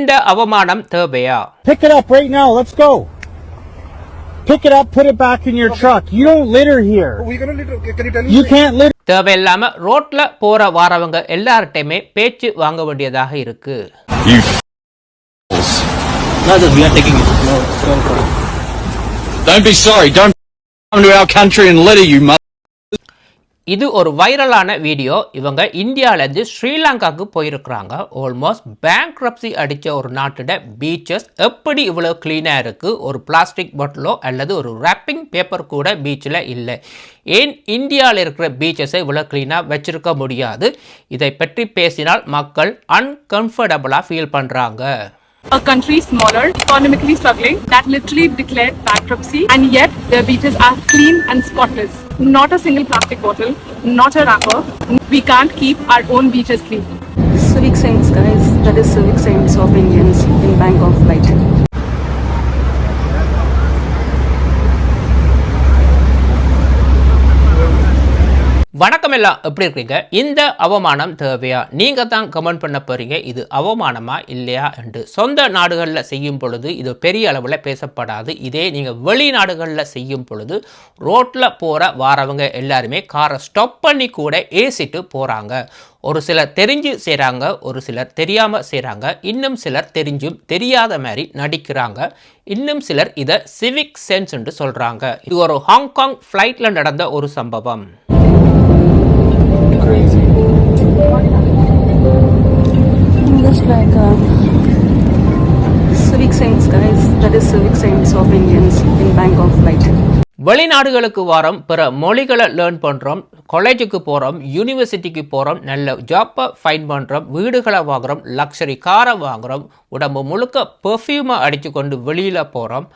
இந்த அவமானம் தேவையா? Pick it up right now. Let's go. Pick it up, put it back in your truck. You don't litter here. We're gonna litter. Can you tell me? You can't litter. தேவையில்லாம ரோட்ல போற வாரவங்க எல்லார்ட்டையுமே பேச்சு வாங்க வேண்டியதாக இருக்கு. We are taking it. No. Don't be sorry. Don't come to our country and litter, you mother. இது ஒரு வைரலான video. இவங்க இந்தியாவிலேருந்து ஸ்ரீலங்காவுக்கு போயிருக்கிறாங்க. ஆல்மோஸ்ட் பேங்க்ரப்சி அடித்த ஒரு நாட்டோட பீச்சஸ் எப்படி இவ்வளோ க்ளீனாக இருக்குது? ஒரு பிளாஸ்டிக் பாட்டிலோ அல்லது ஒரு ரேப்பிங் பேப்பர் கூட பீச்சில் இல்லை. ஏன் இந்தியாவில் இருக்கிற பீச்சஸை இவ்வளோ க்ளீனாக வச்சுருக்க முடியாது? இதை பற்றி பேசினால் மக்கள் அன்கம்ஃபர்டபுளாக ஃபீல் பண்ணுறாங்க. A country smaller, economically struggling, that literally declared bankruptcy, and yet their beaches are clean and spotless. Not a single plastic bottle, not a wrapper. We can't keep our own beaches clean. Civic sense, guys. That is civic sense of Indians in Bank of Light. வணக்கம் எல்லாம், எப்படி இருக்கீங்க? இந்த அவமானம் தேவையா? நீங்கள் தான் comment பண்ண போகிறீங்க இது அவமானமா இல்லையா என்று. சொந்த நாடுகளில் செய்யும் பொழுது இது பெரிய அளவில் பேசப்படாது. இதே நீங்கள் வெளிநாடுகளில் செய்யும் பொழுது ரோட்டில் போகிற வாரவங்க எல்லாருமே காரை ஸ்டாப் பண்ணி கூட ஏசிட்டு போகிறாங்க. ஒரு சிலர் தெரிஞ்சு செய்கிறாங்க, ஒரு சிலர் தெரியாமல் செய்கிறாங்க, இன்னும் சிலர் தெரிஞ்சும் தெரியாத மாதிரி நடிக்கிறாங்க, இன்னும் சிலர் இதை சிவிக் சென்ஸ் என்று சொல்கிறாங்க. இது ஒரு ஹாங்காங் ஃப்ளைட்டில் நடந்த ஒரு சம்பவம். Just like civic sense, guys. That is civic sense of Indians in Bank of Light. வெளிநாடுகளுக்கு வாரம், பிற மொழிகளை லேர்ன் பண்ணுறோம், காலேஜுக்கு போகிறோம், யூனிவர்சிட்டிக்கு போகிறோம், நல்ல ஜாப்பை ஃபைன் பண்ணுறோம், வீடுகளை வாங்குகிறோம், லக்ஸரி காரை வாங்குகிறோம், உடம்பு முழுக்க பெர்ஃப்யூமை அடித்து கொண்டு வெளியில் போகிறோம்,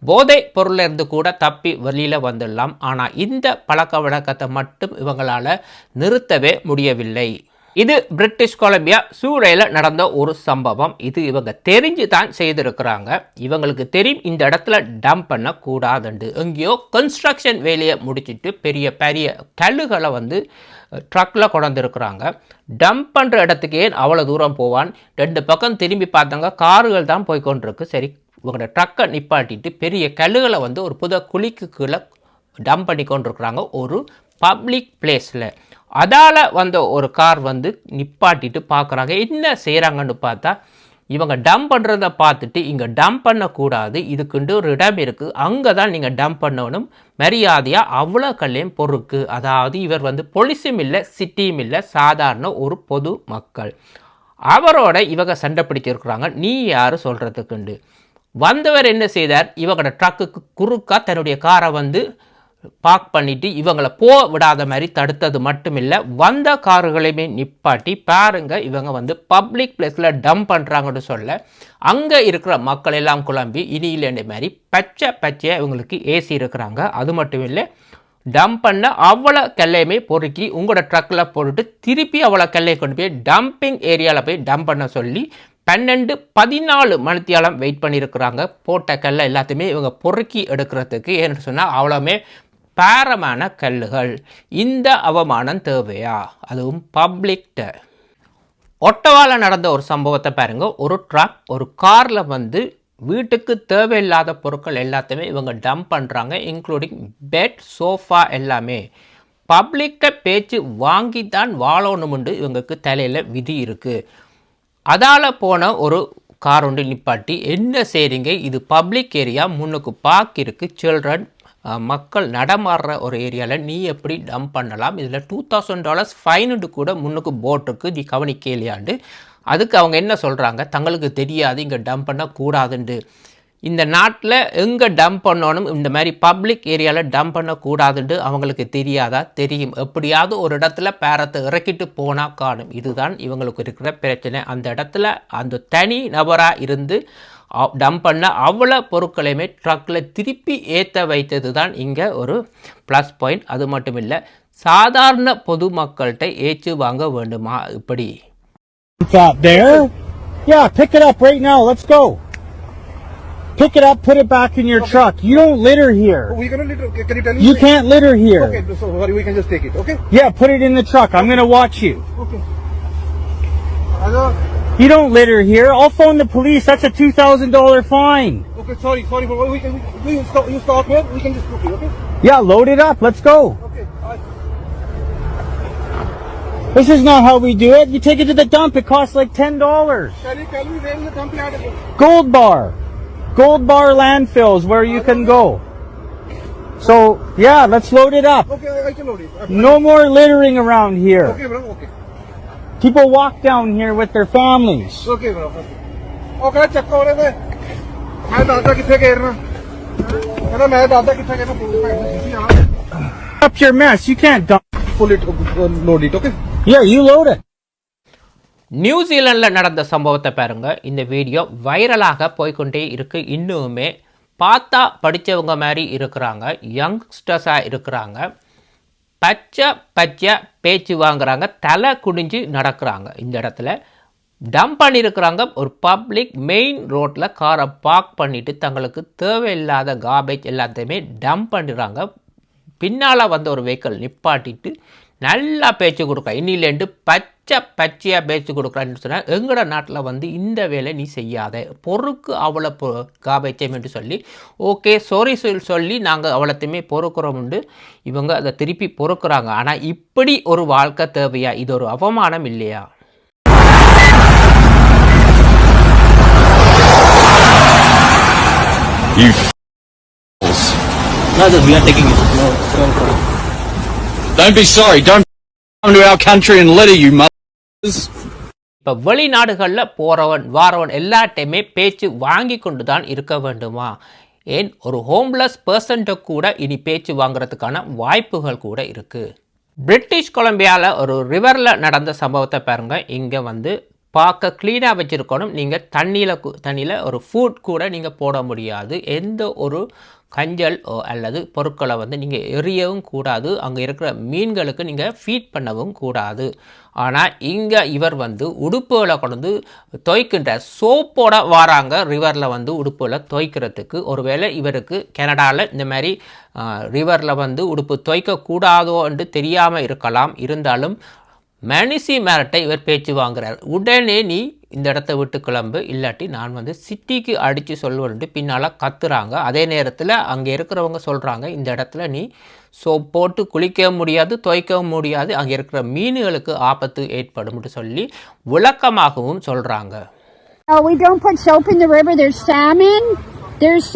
போதை பொருளிலிருந்து கூட தப்பி வெளியில் வந்துடலாம். ஆனால் இந்த பழக்க வழக்கத்தை மட்டும் இவங்களால் நிறுத்தவே முடியவில்லை. இது பிரிட்டிஷ் கொலம்பியா சூறையில் நடந்த ஒரு சம்பவம். இது இவங்க தெரிஞ்சு தான் செய்திருக்கிறாங்க. இவங்களுக்கு தெரியும் இந்த இடத்துல டம்ப் பண்ணக்கூடாதுண்டு. எங்கேயோ கன்ஸ்ட்ரக்ஷன் வேலையை முடிச்சுட்டு பெரிய பெரிய கல்லுகளை ட்ரக்கில் கொண்டிருக்கிறாங்க. டம்ப் பண்ணுற இடத்துக்கு ஏன் அவ்வளோ தூரம் போவான்? ரெண்டு பக்கம் திரும்பி பார்த்தாங்க, கார்கள் தான் போய்கொண்டிருக்கு. சரி, இவங்களோட ட்ரக்கை நிப்பாட்டிட்டு பெரிய கல்லுகளை ஒரு புத குழிக்கு கீழே டம்ப் பண்ணி கொண்டிருக்கிறாங்க ஒரு பப்ளிக் பிளேஸில். அதால் ஒரு கார் நிப்பாட்டிட்டு பார்க்குறாங்க. என்ன செய்கிறாங்கன்னு பார்த்தா, இவங்க டம்ப் பண்ணுறதை பார்த்துட்டு இங்கே டம்ப் பண்ணக்கூடாது, இதுக்குண்டு ஒரு இடம் இருக்குது, அங்கே தான் நீங்கள் டம்ப் பண்ணணும், மரியாதையாக அவ்வளோ கல்லையும் பொறுக்கு. அதாவது இவர் போலீஸும் இல்லை, சிட்டியும் இல்லை, சாதாரண ஒரு பொது மக்கள். அவரோட இவங்க சண்டை பிடிச்சிருக்கிறாங்க. நீ யார் சொல்கிறதுக்குண்டு? வந்தவர் என்ன செய்தார்? இவங்களோட ட்ரக்குக்கு குறுக்காக தன்னுடைய காரை பார்க் பண்ணிவிட்டு இவங்களை விடாத மாதிரி தடுத்தது மட்டும் இல்லை, வந்த கார்களையுமே நிப்பாட்டி பாருங்க இவங்க பப்ளிக் பிளேஸில் டம்ப் பண்ணுறாங்கன்னு சொல்ல அங்கே இருக்கிற மக்கள் எல்லாம் குழம்பி இனி இல்லைன்ற மாதிரி பச்சையாக இவங்களுக்கு ஏசி இருக்கிறாங்க. அது மட்டும் இல்லை, டம்ப் பண்ண அவ்வளோ கல்லையுமே பொறுக்கி உங்களோட ட்ரக்கில் போட்டுட்டு திருப்பி அவ்வளோ கல்லையை கொண்டு போய் டம்பிங் ஏரியாவில் போய் டம்ப் பண்ண சொல்லி 12-14 மணித்தியாலம் வெயிட் பண்ணியிருக்கிறாங்க. போட்ட கல்லை எல்லாத்தையுமே இவங்க பொறுக்கி எடுக்கிறதுக்கு. ஏன்னு சொன்னால் அவ்வளோமே பாரமான கல்லுகள். இந்த அவமானம் தேவையா? அதுவும் பப்ளிக்ட. ஒட்டவாவில் நடந்த ஒரு சம்பவத்தை பாருங்க. ஒரு ட்ரக் ஒரு காரில் வீட்டுக்கு தேவையில்லாத பொருட்கள் எல்லாத்தையுமே இவங்க டம்ப் பண்ணுறாங்க, இன்க்ளூடிங் பெட், சோஃபா எல்லாமே. பப்ளிக்ட பேச்சு வாங்கி தான் வாழணும்னு இவங்களுக்கு தலையில் விதி இருக்குது. அதால் போன ஒரு கார் ஒன்று நிப்பாட்டி என்ன செய்கிறீங்க, இது பப்ளிக் ஏரியா, முன்னுக்கு பார்க் இருக்குது, சில்ட்ரன் மக்கள் நடமாடுற ஒரு ஏரியாவில் நீ எப்படி டம்ப் பண்ணலாம்? இதில் $2000 ஃபைனுண்டு கூட முன்னுக்கு போட்டுருக்கு, நீ கவனிக்கலையாண்டு. அதுக்கு அவங்க என்ன சொல்கிறாங்க? தங்களுக்கு தெரியாது இங்கே டம்ப் பண்ணக்கூடாதுண்டு. இந்த நாட்டில் எங்கே டம்ப் பண்ணணும், இந்த மாதிரி பப்ளிக் ஏரியாவில் டம்ப் பண்ணக்கூடாதுண்டு அவங்களுக்கு தெரியாதா? தெரியும். எப்படியாவது ஒரு இடத்துல பேரத்தை இறக்கிட்டு போனால் காணும். இதுதான் இவங்களுக்கு இருக்கிற பிரச்சனை. அந்த இடத்துல அந்த தனி நபராக இருந்து டம்ப் பண்ண அவ்வளோ பொருட்களையுமே ட்ரக்கில் திருப்பி ஏற்ற வைத்தது தான் இங்கே ஒரு ப்ளஸ் பாயிண்ட். அது மட்டும் இல்லை, சாதாரண பொதுமக்கள்கிட்ட ஏச்சு வாங்க வேண்டுமா இப்படி? There? Yeah, pick it up right now. Let's go. Pick it up, put it back in your truck. You don't litter here. We're gonna litter. Can you tell me? You can't litter here. Okay, so we can just take it. Okay. Yeah, put it in the truck. I'm gonna watch you. Okay. Hello. You don't litter here. I'll phone the police. That's a $2,000 fine. Okay, sorry, but you stop here. We can just book it, okay? Yeah, load it up. Let's go. Okay. This is not how we do it. You take it to the dump. It costs like $10. Tell me where in the dump yard is. Gold Bar. Gold Bar landfills where you can go. So, yeah, let's load it up. Okay, I can load it. No more littering around here. Okay, bro. Okay. People walk down here with their families. Okay, bro. Okay, check out it. मैं दादा किथे गए ना? कहना मैं दादा किथे गए ना? Up your mess. You can't dump. Pull it, load it, okay? Yeah, you load it. நியூசிலாண்டில் நடந்த சம்பவத்தை பாருங்க. இந்த வீடியோ வைரலாக போய்கொண்டே இருக்கு. இன்னுமே பார்த்தா படித்தவங்க மாதிரி இருக்கிறாங்க, யங்ஸ்டர்ஸாக இருக்கிறாங்க, பச்சை பேச்சு வாங்குறாங்க, தலை குனிஞ்சு நடக்கிறாங்க. இந்த இடத்துல டம்ப் பண்ணியிருக்கிறாங்க. ஒரு பப்ளிக் மெயின் ரோட்டில் காரை பார்க் பண்ணிவிட்டு தங்களுக்கு தேவையில்லாத கார்பேஜ் எல்லாத்தையுமே டம்ப் பண்ணிடுறாங்க. பின்னால் வந்த ஒரு வெஹிக்கிள் நிப்பாட்டிட்டு நல்லா பேச்சு கொடுக்குறா. இன்னிலேருந்து பச்சையாக பேச்சு கொடுக்குறான்னு சொன்னால் எங்களோட நாட்டில் வந்து இந்த வேலை நீ செய்யாத, பொறுக்கு அவ்வளோ காபேச்சைன்னு சொல்லி ஓகே சாரி சொல்லி நாங்கள் அவ்வளோத்தையுமே பொறுக்கிறோம்ண்டு இவங்க அதை திருப்பி பொறுக்கிறாங்க. ஆனால் இப்படி ஒரு வாழ்க்கை தேவையா? இது ஒரு அவமானம் இல்லையா? You Now that we are taking it. No. don't be sorry. Don't come to our country and litter, you mothers. இப்போ வெளிநாடுகளில் வாரவன் எல்லாட்டையுமே பேச்சு வாங்கி கொண்டு தான் இருக்க வேண்டுமா? ஏன் ஒரு ஹோம்லெஸ் பர்சன்ட்டை கூட இனி பேச்சு வாங்குறதுக்கான வாய்ப்புகள் கூட இருக்குது. பிரிட்டிஷ் கொலம்பியாவில் ஒரு ரிவரில் நடந்த சம்பவத்தை பாருங்கள். இங்கே வந்து பார்க்க க்ளீனாக வச்சுருக்கணும். நீங்கள் தண்ணியில் ஒரு ஃபுட் கூட நீங்கள் போட முடியாது. எந்த ஒரு கஞ்சல் அல்லது பொருட்களை வந்து நீங்கள் எரியவும் கூடாது. அங்கே இருக்கிற மீன்களுக்கு நீங்கள் ஃபீட் பண்ணவும் கூடாது. ஆனால் இங்கே இவர் வந்து உடுப்புகளை கொண்டு துவைக்கின்ற சோப்போட வாராங்க ரிவரில் வந்து உடுப்புகளை துவைக்கிறதுக்கு. ஒருவேளை இவருக்கு கனடாவில் இந்த மாதிரி ரிவரில் வந்து உடுப்பு துவைக்கக்கூடாதோ என்று தெரியாமல் இருக்கலாம். இருந்தாலும் மேனிசி மேரட்டை இவர் பேச்சு வாங்குறார். உடனே நீ இந்த இடத்த விட்டு கிளம்பு, இல்லாட்டி நான் வந்து சிட்டிக்கு அடித்து சொல்லுவேன்ட்டு பின்னால் கத்துறாங்க. அதே நேரத்தில் அங்கே இருக்கிறவங்க சொல்கிறாங்க, இந்த இடத்துல நீ சோப் போட்டு குளிக்கவும் முடியாது, துவைக்கவும் முடியாது, அங்கே இருக்கிற மீன்களுக்கு ஆபத்து ஏற்படும்னு சொல்லி விளக்கமாகவும் சொல்கிறாங்க. No, we don't put soap in the river. There's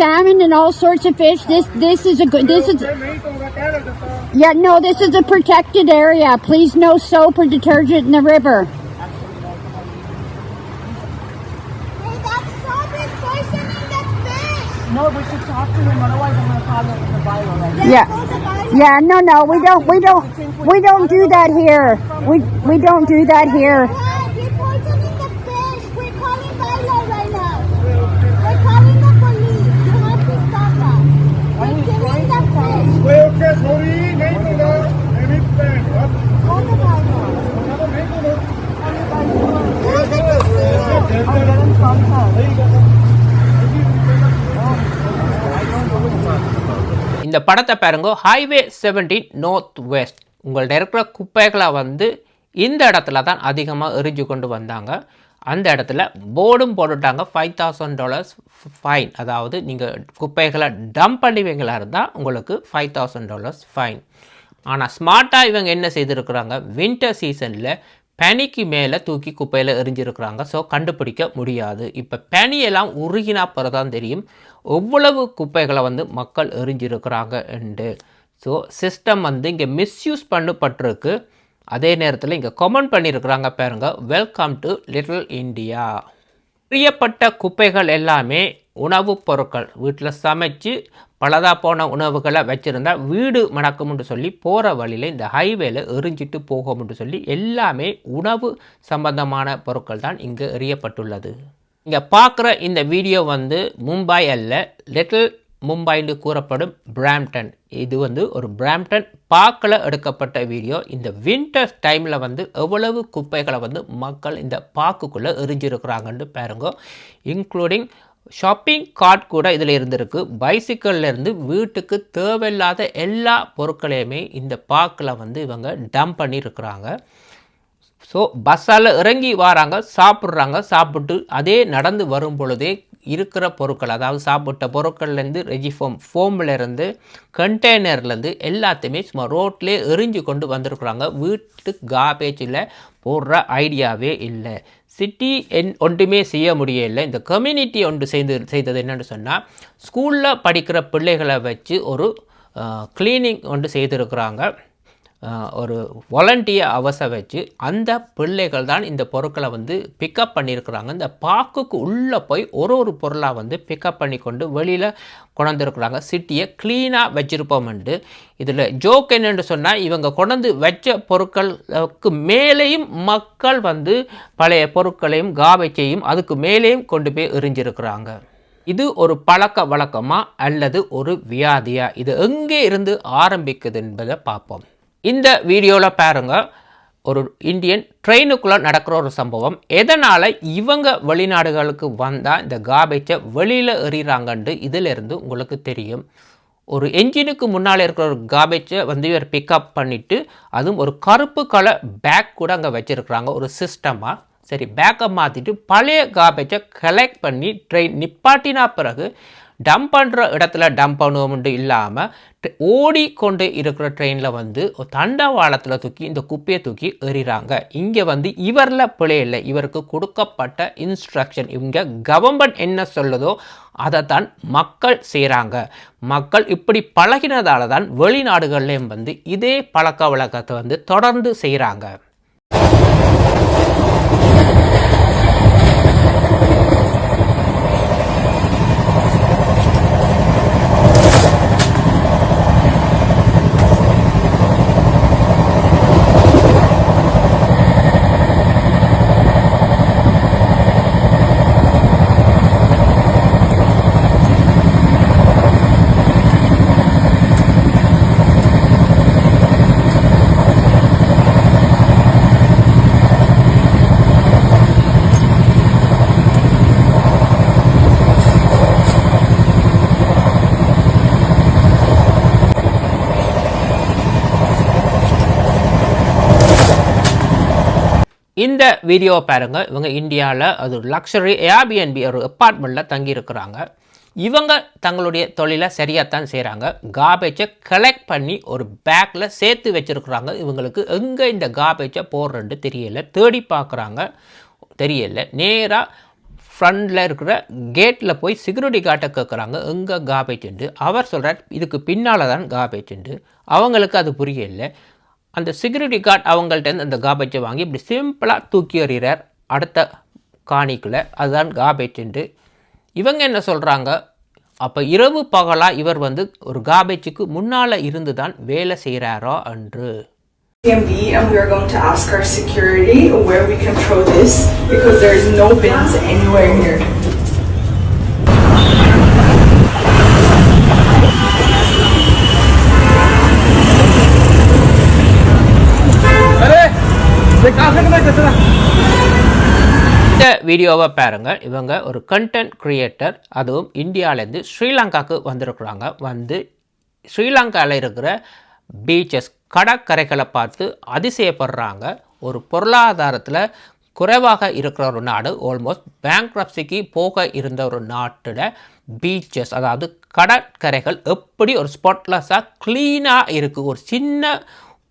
salmon and all sorts of fish. This is this is a protected area. Please, no soap or detergent in the river. Hey, that soap is poisoning the fish. No, we should talk to him. Otherwise, I'm going to call the Bible. Right? Yeah. No. We don't do that here. We don't do that here. Yeah, you're poisoning the fish. We're calling Bilo right now. We're calling the police. You have to stop that. We're killing the fish. Okay, sorry, नहीं बोला, नहीं बोला. Call the Bilo. இந்த படத்தை பாருங்க. Highway 17 north west. உங்கள்ட்ட இருக்கிற குப்பைகளை வந்து இந்த இடத்துல தான் அதிகமாக எரிஞ்சு கொண்டு வந்தாங்க. அந்த இடத்துல போர்டும் போட்டுட்டாங்க, $5,000 ஃபைன். அதாவது நீங்கள் குப்பைகளை டம்ப் பண்ணுவீங்களா இருந்தால் உங்களுக்கு $5,000 ஃபைன். ஆனால் ஸ்மார்ட்டாக இவங்க என்ன செய்திருக்கிறாங்க, வின்டர் சீசனில் பனிக்கு மேலே தூக்கி குப்பையில் எரிஞ்சிருக்கிறாங்க. ஸோ கண்டுபிடிக்க முடியாது. இப்போ பனியெல்லாம் உருகினா பிறதான் தெரியும் எவ்வளவு குப்பைகளை வந்து மக்கள் எரிஞ்சிருக்கிறாங்க என்று. ஸோ சிஸ்டம் வந்து இங்கே மிஸ்யூஸ் பண்ணப்பட்டிருக்கு. அதே நேரத்தில் இங்கே கமெண்ட் பண்ணியிருக்கிறாங்க பாருங்க, வெல்கம் டு லிட்டில் இந்தியா. பிரியப்பட்ட குப்பைகள் எல்லாமே உணவுப் பொருட்கள். வீட்டில் சமைச்சு பலதா போன உணவுகளை வச்சுருந்தா வீடு மணக்கும்னு சொல்லி போகிற வழியில் இந்த ஹைவேல எரிஞ்சிட்டு போகும்னு சொல்லி எல்லாமே உணவு சம்பந்தமான பொருட்கள் தான் இங்கே எறியப்பட்டுள்ளது. இங்கே பார்க்குற இந்த வீடியோ வந்து மும்பை அல்ல, லிட்டில் மும்பைன்னு கூறப்படும் பிராம்டன். இது வந்து ஒரு பிராம்டன் பார்க்கில் எடுக்கப்பட்ட வீடியோ. இந்த வின்டர் டைமில் வந்து எவ்வளவு குப்பைகளை வந்து மக்கள் இந்த பார்க்குக்குள்ளே எரிஞ்சிருக்கிறாங்கன்னு பாருங்க. இன்க்ளூடிங் ஷாப்பிங் கார்ட் கூட இதில் இருந்திருக்கு. பைசிக்கிள்லேருந்து வீட்டுக்கு தேவையில்லாத எல்லா பொருட்களையுமே இந்த பார்க்கில் வந்து இவங்க டம்ப் பண்ணியிருக்கிறாங்க. ஸோ பஸ்ஸால் இறங்கி வராங்க, சாப்பிட்டு அதே நடந்து வரும் பொழுதே இருக்கிற பொருட்கள், அதாவது சாப்பிட்ட பொருட்கள்லேருந்து ஃபோம்லேருந்து கண்டெய்னர்லேருந்து எல்லாத்தையுமே சும்மா ரோட்லேயே எரிஞ்சு கொண்டு வந்திருக்குறாங்க. வீட்டு கார்பேஜில் போடுற ஐடியாவே இல்லை. சிட்டி ஒன்றுமே செய்ய முடியலை. இந்த கம்யூனிட்டி ஒன்று செய்தது என்னென்னு சொன்னால், ஸ்கூலில் படிக்கிற பிள்ளைகளை வச்சு ஒரு க்ளீனிங் ஒன்று செய்திருக்கிறாங்க. ஒரு வாலண்டியர் அவசர வச்சு அந்த பிள்ளைகள் தான் இந்த பொருட்களை வந்து பிக்கப் பண்ணியிருக்கிறாங்க. இந்த பார்க்குக்கு உள்ளே போய் ஒரு பொருளாக வந்து பிக்கப் பண்ணி கொண்டு வெளியில் கொண்டாந்துருக்குறாங்க. சிட்டியை க்ளீனாக வச்சுருப்போம்ண்டு. இதில் ஜோக் என்னென்னு சொன்னால், இவங்க கொண்டாந்து வச்ச பொருட்களுக்கு மேலேயும் மக்கள் வந்து பழைய பொருட்களையும் காபேஜையும் அதுக்கு மேலேயும் கொண்டு போய் எறிஞ்சிருக்கிறாங்க. இது ஒரு பழக்க வழக்கமா அல்லது ஒரு வியாதியா? இது எங்கே இருந்து ஆரம்பிக்குது என்பதை பார்ப்போம். இந்த வீடியோவில் பாருங்கள், ஒரு இந்தியன் ட்ரெயினுக்குள்ளே நடக்கிற ஒரு சம்பவம். எதனால் இவங்க வெளிநாடுகளுக்கு வந்தால் இந்த கார்பேஜை வெளியில் எறிகிறாங்கன்ட்டு இதிலிருந்து உங்களுக்கு தெரியும். ஒரு என்ஜினுக்கு முன்னால் இருக்கிற ஒரு கார்பேஜை வந்து இவர் பிக்கப் பண்ணிவிட்டு, அதுவும் ஒரு கருப்பு கலர் பேக் கூட அங்கே வச்சுருக்குறாங்க ஒரு சிஸ்டமாக. சரி, பேக்கை மாற்றிட்டு பழைய கார்பேஜை கலெக்ட் பண்ணி ட்ரெயின் நிப்பாட்டினா பிறகு டம்ப் பண்ணுற இடத்துல டம்ப் பண்ணுவோம்ட்டு இல்லாமல் ஓடிக்கொண்டு இருக்கிற ட்ரெயினில் வந்து தண்டவாளத்தில் தூக்கி இந்த குப்பையை தூக்கி எறிகிறாங்க. இங்கே வந்து இவரில் பிழை இல்லை, இவருக்கு கொடுக்கப்பட்ட இன்ஸ்ட்ரக்ஷன். இவங்க கவர்மெண்ட் என்ன சொல்லுதோ அதை தான் மக்கள் செய்கிறாங்க. மக்கள் இப்படி பழகினதால தான் வெளிநாடுகள்லேயும் வந்து இதே பழக்க வழக்கத்தை வந்து தொடர்ந்து செய்கிறாங்க. இந்த வீடியோவை பாருங்கள். இவங்க இந்தியாவில் அது லக்ஸரி ஏர்பிஎன்பி ஒரு அப்பார்ட்மெண்ட்டில் தங்கியிருக்கிறாங்க. இவங்க தங்களுடைய தொழிலை சரியாகத்தான் செய்கிறாங்க. கார்பேஜை கலெக்ட் பண்ணி ஒரு பேக்கில் சேர்த்து வச்சுருக்குறாங்க. இவங்களுக்கு எங்கே இந்த கார்பேஜை போடுறேன்னு தெரியலை. தேடி பார்க்குறாங்க, தெரியலை. நேராக ஃப்ரண்டில் இருக்கிற கேட்டில் போய் செக்யூரிட்டி கார்ட்டை கேட்குறாங்க, எங்கே கார்பேஜுண்டு. அவர் சொல்கிறார், இதுக்கு பின்னால் தான் கார்பேஜுண்டு. அவங்களுக்கு அது புரியலை. அந்த செக்யூரிட்டி கார்டு அவங்கள்ட்ட அந்த கார்பேஜை வாங்கி இப்படி சிம்பிளாக தூக்கி எறிகிறார் அடுத்த காணிக்குள்ளே. அதுதான் கார்பேஜுண்டு. இவங்க என்ன சொல்கிறாங்க, அப்போ இரவு பகலாக இவர் வந்து ஒரு கார்பேஜுக்கு முன்னால் இருந்து தான் வேலை செய்கிறாரோ என்று. CMD, and we are going to ask our security where we can throw this because there is no bins anywhere here. இந்த வீடியோவை பாருங்கள். இவங்க ஒரு கண்டென்ட் கிரியேட்டர், அதுவும் இந்தியாவிலேருந்து ஸ்ரீலங்காவுக்கு வந்திருக்கிறாங்க. வந்து ஸ்ரீலங்காவில் இருக்கிற பீச்சஸ் கடற்கரைகளை பார்த்து அதிசயப்படுறாங்க. ஒரு பொருளாதாரத்தில் குறைவாக இருக்கிற ஒரு நாடு, ஆல்மோஸ்ட் பேங்க்ரப்சிக்கு போக இருந்த ஒரு நாட்டில் பீச்சஸ், அதாவது கடற்கரைகள் எப்படி ஒரு ஸ்பாட்லெஸ்ஸாக க்ளீனாக இருக்குது. ஒரு சின்ன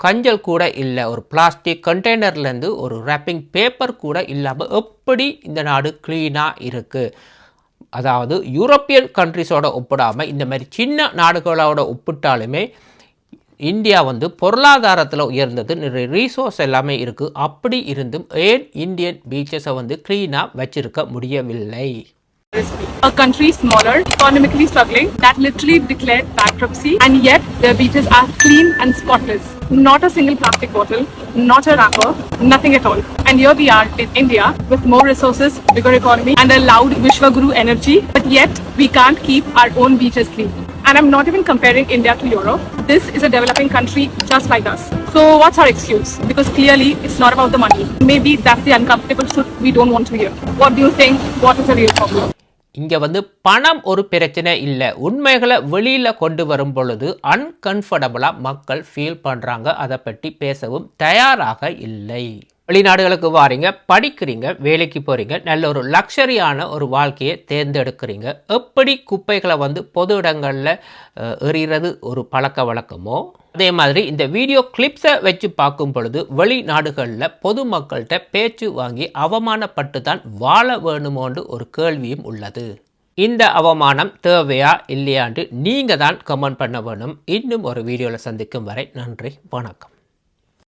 கஞ்சல் கூட இல்லை, ஒரு பிளாஸ்டிக் கண்டெய்னர்லேருந்து ஒரு ரேப்பிங் பேப்பர் கூட இல்லாமல் எப்படி இந்த நாடு க்ளீனாக இருக்குது. அதாவது யூரோப்பியன் கண்ட்ரிஸோட ஒப்பிடாமல் இந்த மாதிரி சின்ன நாடுகளோட ஒப்பிட்டாலுமே இந்தியா வந்து பொருளாதாரத்தில் உயர்ந்தது, நிறைய ரீசோர்ஸ் எல்லாமே இருக்குது. அப்படி இருந்தும் ஏன் இந்தியன் பீச்சஸை வந்து க்ளீனாக வச்சிருக்க முடியவில்லை? A country smaller, economically struggling, that literally declared bankruptcy, and yet their beaches are clean and spotless. Not a single plastic bottle, not a wrapper, nothing at all. And here we are in India with more resources, bigger economy, and a loud Vishwaguru energy, but yet we can't keep our own beaches clean. And I'm not even comparing India to Europe. This is a developing country just like us. So what's our excuse? Because clearly it's not about the money. Maybe that's the uncomfortable truth we don't want to hear. What do you think? What is the real problem? இங்கே வந்து பணம் ஒரு பிரச்சனை இல்லை. உண்மைகளை வெளியில் கொண்டு வரும் பொழுது அன்கம்ஃபர்டபுளாக மக்கள் ஃபீல் பண்ணுறாங்க. அதை பற்றி பேசவும் தயாராக இல்லை. வெளிநாடுகளுக்கு வாரீங்க, படிக்கிறீங்க, வேலைக்கு போகிறீங்க, நல்ல ஒரு லக்ஸரியான ஒரு வாழ்க்கையை தேர்ந்தெடுக்கிறீங்க. எப்படி குப்பைகளை வந்து பொது இடங்களில் எறிகிறது ஒரு பழக்க வழக்கமோ, அதே மாதிரி இந்த வீடியோ கிளிப்ஸை வச்சு பார்க்கும் பொழுது வெளிநாடுகளில் பொதுமக்கள்கிட்ட பேச்சு வாங்கி அவமானப்பட்டு தான் வாழ வேணுமோன்று ஒரு கேள்வியும் உள்ளது. இந்த அவமானம் தேவையா இல்லையாண்டு நீங்கள் தான் கமெண்ட் பண்ண வேணும். இன்னும் ஒரு வீடியோவில் சந்திக்கும் வரை நன்றி, வணக்கம்.